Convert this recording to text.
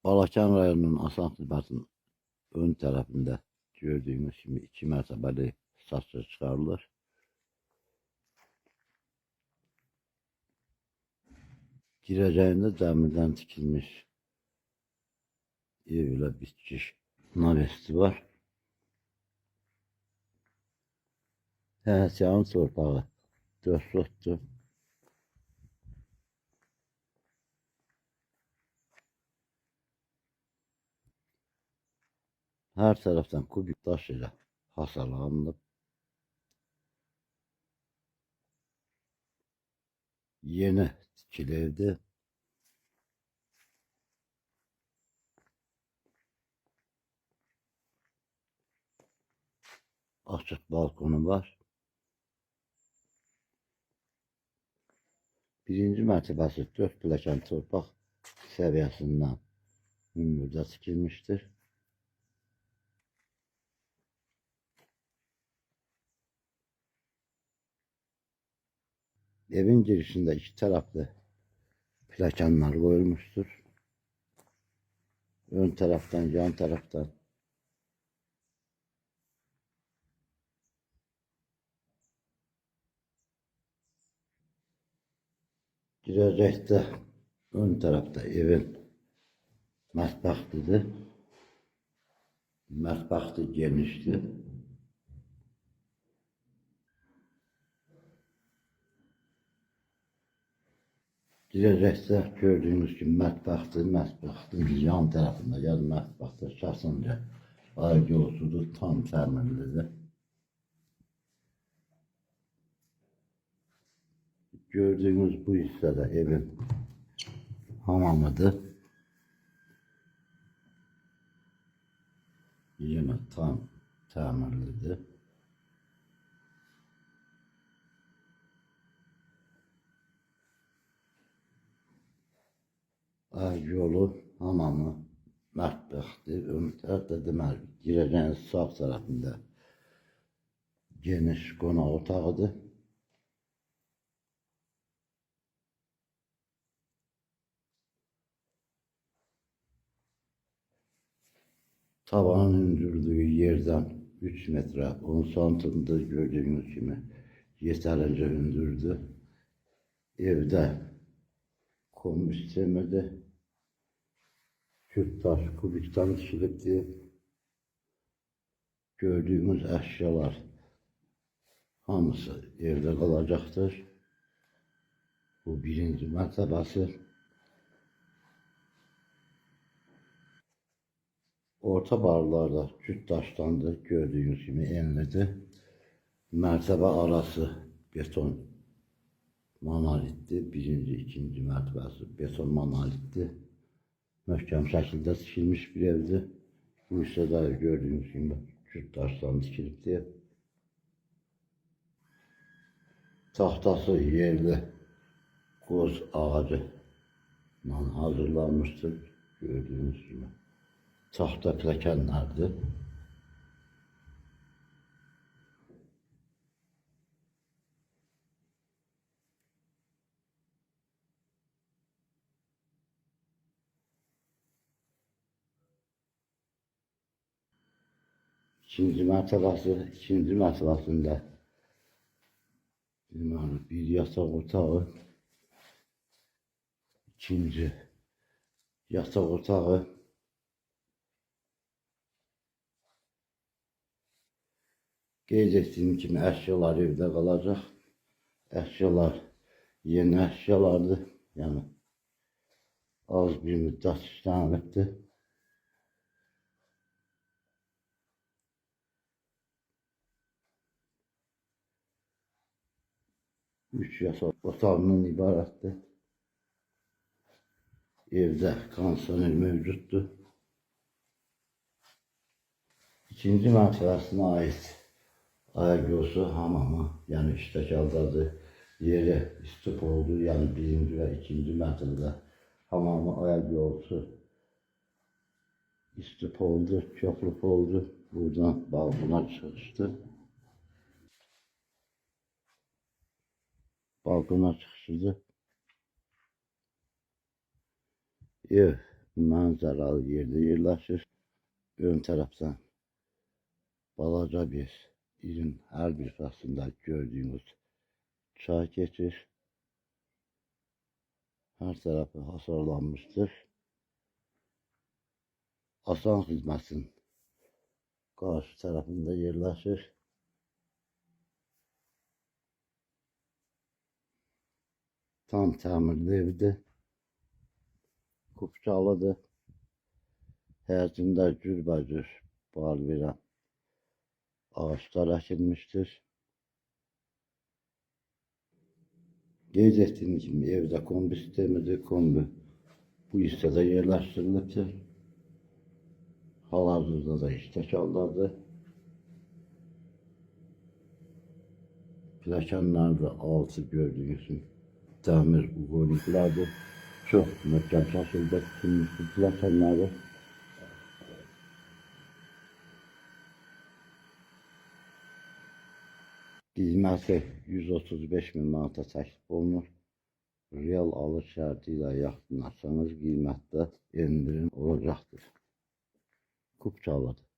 Balakan rayonunun Asansızbat'ın ön tarafında gördüğünüz gibi 2 mertebeli satışa çıkarılır. Gireceğinde demirden dikilmiş evle bitkiş navesti var. Həyətyanın torpağı 4 sotdur. Her taraftan kubik taş ile hasarlanıb. Yeni tikili evde açık balkonu var. Birinci mərtəbəsi 4 pilləkən torpaq səviyyəsindən hündürdə tikilmişdir. Evin girişinde 2 taraflı plakanlar koyulmuştur. Ön taraftan, yan taraftan girecekte ön tarafta evin mətbəxtidir. Mətbəxti genişdir. Girecekte gördüğünüz gibi mətbəxtin yan tarafında, yani mətbəxtə şahsınca ayrı yolsudur, tam təmirlidir. Gördüğünüz bu hissədə evin hamamıdır. Yine tam təmirlidir. Yolu, hamamı, mətbəxti, ön tərəfdə deməli, girəcəyin sağ tərəfində geniş qonaq otağıdır. Tavanın hündürlüğü yerdən 3 metre 10 santimdir, gördüğünüz gibi yeterince hündürdür. Evdə kombi sistemidir. Kürt taş, kubikten tikilibdir. Gördüğümüz əşyalar hamısı evdə qalacaqdır. Bu birinci mərtəbəsi. Orta barlarda küt taşlandır, gördüğünüz gibi enlidir. Mertebe arası beton monolitdir. Birinci, ikinci mərtəbəsi beton monolitdir. Möhkəm şəkildə tikilmiş bir evdir. Bu hissədə gördüğünüz gibi küt taşdan tikilibdir. Tahtası yerli qoz ağacı hazırlanmıştır, gördüğünüz gibi. Tahta plakanlardır. İkinci mərtəbəsində bir yataq otağı, ikinci yataq otağı, qeyd etdiyim kimi əşyalar evdə qalacaq. Əşyalar yeni əşyalardır, yəni az bir müddət işlənibdir. 3 yataq otağından ibarətdir. Evdə kondisioner mövcuddur. İkinci mərtəbəsinə ait ayaqyolusu, hamamı, yəni işləkaldadır. Yeri istif oldu, yəni birinci və ikinci mərtəbədə hamamı, ayaqyolusu istif oldu, çoxluq oldu. Buradan balkona çıxışdı. Balkona çıxışıdır. Ev manzaralı yerde yerleşir. Ön taraftan balaca bir ilin her bir faslında gördüğünüz çay geçir. Her tarafı hasarlanmıştır. Asan Hizmet'in karşı tarafında yerleşir. Tam tamirli evdi. Kupçalıdır. Həyətində cürbəcür bal verən ağaçlar əkilmişdir. Qeyd etdiyim kimi evdə kombi sistemidir. Kombi bu hissədə yerləşdirilibdir. Hal-hazırda da iştikaldadır. Pilləkənlərdə altı gördüyünüz kimi dəmir uğurluqlardır. Çox möhkəm şəkildə tikilmişdir pilləkənləri. Qiyməti 135.000 manata təklif olunur. Real alış şərti ilə yaxınlaşsanız qiymətdə endirim olacaqdır. Kupçalıdır.